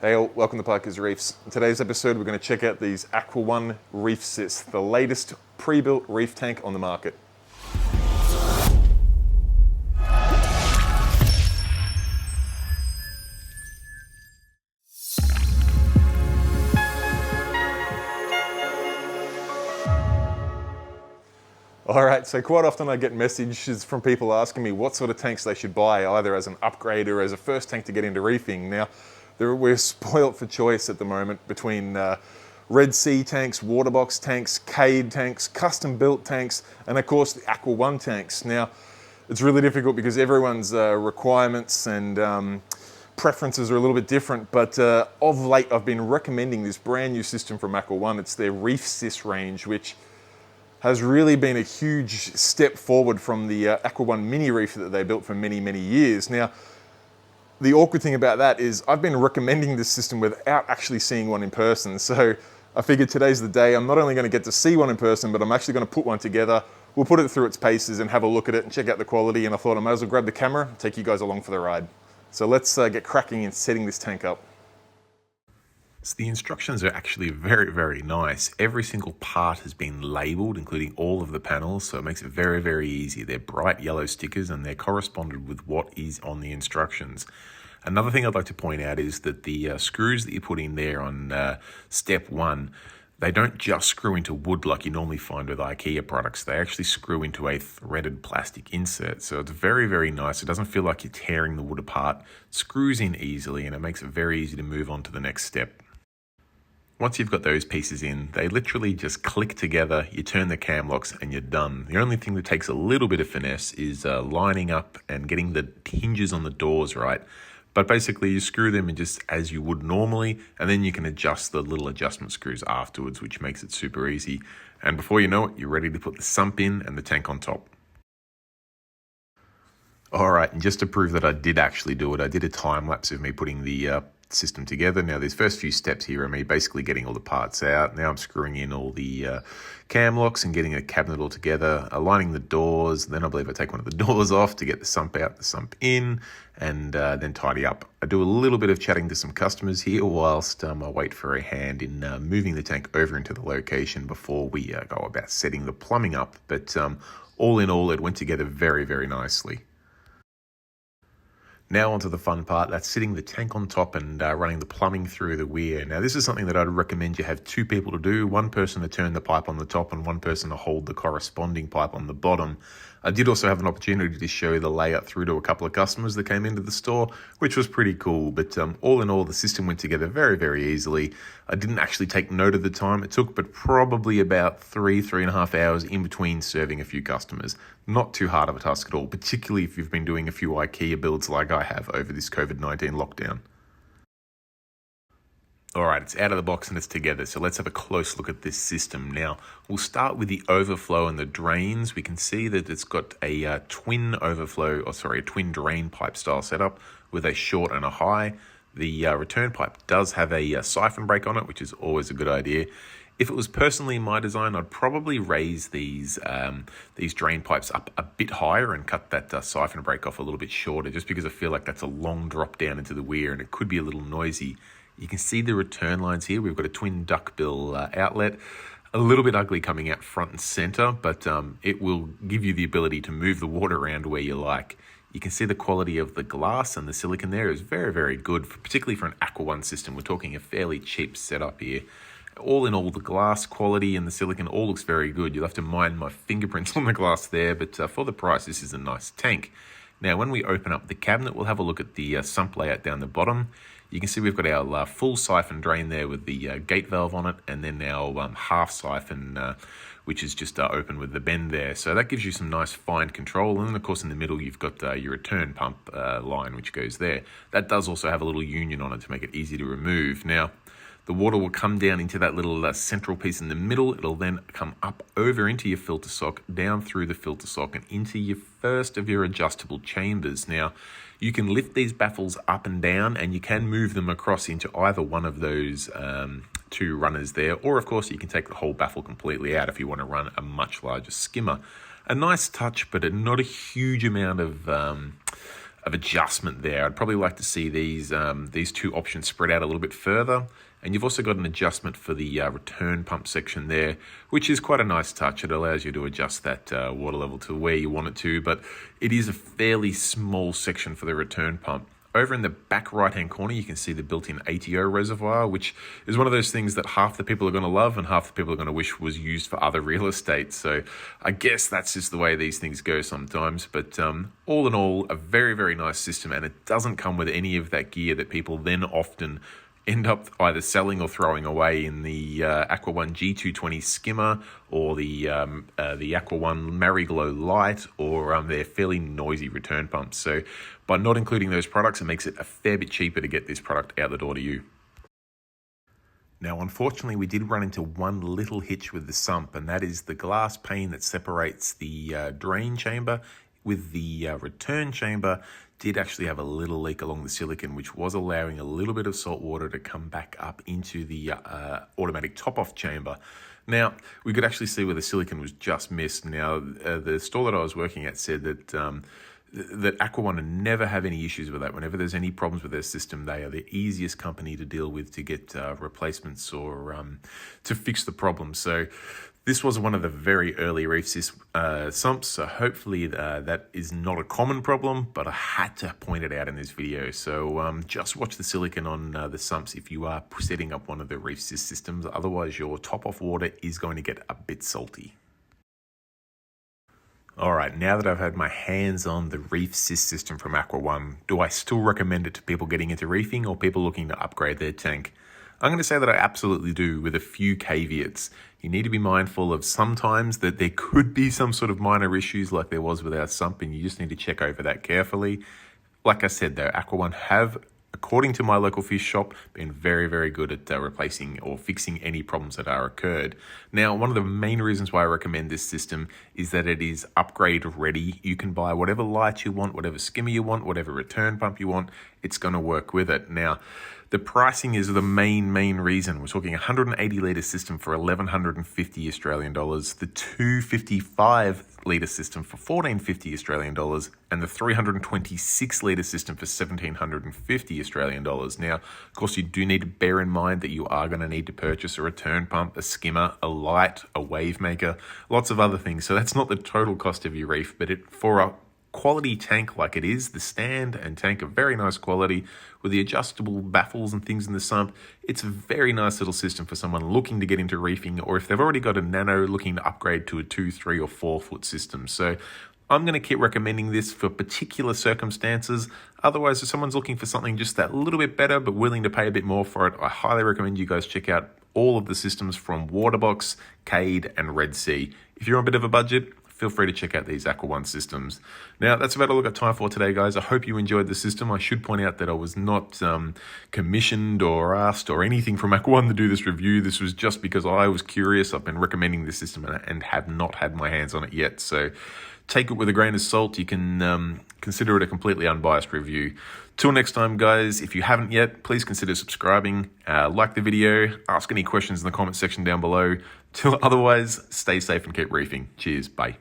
Hey all, welcome to Parker's Reefs. In today's episode we're going to check out these AquaOne ReefSys, the latest pre-built reef tank on the market. Alright, so quite often I get messages from people asking me what sort of tanks they should buy, either as an upgrade or as a first tank to get into reefing. Now, we're spoilt for choice at the moment between Red Sea tanks, waterbox tanks, Cade tanks, custom built tanks, and of course the AquaOne tanks. Now, it's really difficult because everyone's requirements and preferences are a little bit different, but of late I've been recommending this brand new system from AquaOne. It's their ReefSys range, which has really been a huge step forward from the AquaOne mini reef that they built for many, many years. Now, the awkward thing about that is I've been recommending this system without actually seeing one in person. So I figured today's the day. I'm not only going to get to see one in person, but I'm actually going to put one together. We'll put it through its paces and have a look at it and check out the quality. And I thought I might as well grab the camera and take you guys along for the ride. So let's get cracking and setting this tank up. So the instructions are actually very, very nice. Every single part has been labeled, including all of the panels, so it makes it very, very easy. They're bright yellow stickers and they're corresponded with what is on the instructions. Another thing I'd like to point out is that the screws that you put in there on step one, they don't just screw into wood like you normally find with IKEA products. They actually screw into a threaded plastic insert. So it's very, very nice. It doesn't feel like you're tearing the wood apart. It screws in easily and it makes it very easy to move on to the next step. Once you've got those pieces in, they literally just click together, you turn the cam locks and you're done. The only thing that takes a little bit of finesse is lining up and getting the hinges on the doors right. But basically you screw them in just as you would normally, and then you can adjust the little adjustment screws afterwards, which makes it super easy. And before you know it, you're ready to put the sump in and the tank on top. All right, and just to prove that I did actually do it, I did a time lapse of me putting the system together. Now, these first few steps here are me basically getting all the parts out. Now I'm screwing in all the cam locks and getting a cabinet all together, aligning the doors. Then I believe I take one of the doors off to get the sump out, the sump in, and then tidy up. I do a little bit of chatting to some customers here whilst I wait for a hand in moving the tank over into the location before we go about setting the plumbing up. But all in all, it went together very, very nicely. Now onto the fun part, that's sitting the tank on top and running the plumbing through the weir. Now this is something that I'd recommend you have two people to do, one person to turn the pipe on the top and one person to hold the corresponding pipe on the bottom. I did also have an opportunity to show the layout through to a couple of customers that came into the store, which was pretty cool. But all in all, the system went together very, very easily. I didn't actually take note of the time it took, but probably about 3.5 hours in between serving a few customers. Not too hard of a task at all, particularly if you've been doing a few IKEA builds like I have over this COVID-19 lockdown. All right, it's out of the box and it's together. So let's have a close look at this system. Now, we'll start with the overflow and the drains. We can see that it's got a twin drain pipe style setup with a short and a high. The return pipe does have a siphon break on it, which is always a good idea. If it was personally my design, I'd probably raise these drain pipes up a bit higher and cut that siphon break off a little bit shorter, just because I feel like that's a long drop down into the weir and it could be a little noisy. You can see the return lines here. We've got a twin duckbill outlet, a little bit ugly coming out front and center, but it will give you the ability to move the water around where you like. You can see the quality of the glass and the silicone there is very, very good, particularly for an AquaOne system. We're talking a fairly cheap setup here. All in all, the glass quality and the silicone all looks very good. You'll have to mind my fingerprints on the glass there, but for the price, this is a nice tank. Now, when we open up the cabinet, we'll have a look at the sump layout down the bottom. You can see we've got our full siphon drain there with the gate valve on it, and then our half siphon, which is just open with the bend there. So that gives you some nice fine control. And then, of course, in the middle, you've got your return pump line, which goes there. That does also have a little union on it to make it easy to remove. Now, the water will come down into that little central piece in the middle. It'll then come up over into your filter sock, down through the filter sock, and into your first of your adjustable chambers. Now, you can lift these baffles up and down, and you can move them across into either one of those two runners there. Or, of course, you can take the whole baffle completely out if you want to run a much larger skimmer. A nice touch, but not a huge amount of adjustment there. I'd probably like to see these two options spread out a little bit further. And you've also got an adjustment for the return pump section there, which is quite a nice touch. It allows you to adjust that water level to where you want it to, but it is a fairly small section for the return pump. Over in the back right-hand corner, you can see the built-in ATO reservoir, which is one of those things that half the people are going to love and half the people are going to wish was used for other real estate. So I guess that's just the way these things go sometimes. But all in all, a very, very nice system, and it doesn't come with any of that gear that people then often end up either selling or throwing away in the AquaOne G220 skimmer or the AquaOne Mariglow Lite or their fairly noisy return pumps. So by not including those products, it makes it a fair bit cheaper to get this product out the door to you. Now, unfortunately, we did run into one little hitch with the sump, and that is the glass pane that separates the drain chamber with the return chamber did actually have a little leak along the silicon, which was allowing a little bit of salt water to come back up into the automatic top-off chamber. Now, we could actually see where the silicon was just missed. Now, the store that I was working at said that that AquaOne never have any issues with that. Whenever there's any problems with their system, they are the easiest company to deal with to get replacements or to fix the problem. So this was one of the very early ReefSys sumps, so hopefully that is not a common problem, but I had to point it out in this video. So just watch the silicon on the sumps if you are setting up one of the ReefSys systems. Otherwise, your top-off water is going to get a bit salty. All right, now that I've had my hands on the ReefSys system from AquaOne, do I still recommend it to people getting into reefing or people looking to upgrade their tank? I'm going to say that I absolutely do, with a few caveats. You need to be mindful of sometimes that there could be some sort of minor issues like there was with our sump, and you just need to check over that carefully. Like I said though, AquaOne have, according to my local fish shop, been very, very good at replacing or fixing any problems that are occurred. Now, one of the main reasons why I recommend this system is that it is upgrade ready. You can buy whatever light you want, whatever skimmer you want, whatever return pump you want. It's going to work with it. Now, the pricing is the main reason. We're talking 180 litre system for 1,150 Australian dollars, the 255 litre system for 1,450 Australian dollars, and the 326 litre system for 1,750 Australian dollars. Now, of course, you do need to bear in mind that you are going to need to purchase a return pump, a skimmer, a light, a wave maker, lots of other things. So that's not the total cost of your reef, but for a quality tank like it is, the stand and tank are very nice quality with the adjustable baffles and things in the sump. It's a very nice little system for someone looking to get into reefing, or if they've already got a nano looking to upgrade to a 2, 3 or 4 foot system. So I'm going to keep recommending this for particular circumstances. Otherwise, if someone's looking for something just that little bit better but willing to pay a bit more for it, I highly recommend you guys check out all of the systems from Waterbox, Cade and Red Sea. If you're on a bit of a budget, feel free to check out these AquaOne systems. Now, that's about all I've got time for today, guys. I hope you enjoyed the system. I should point out that I was not commissioned or asked or anything from AquaOne to do this review. This was just because I was curious. I've been recommending this system and have not had my hands on it yet. So take it with a grain of salt. You can consider it a completely unbiased review. Till next time, guys, if you haven't yet, please consider subscribing, like the video, ask any questions in the comment section down below. Till otherwise, stay safe and keep reefing. Cheers, bye.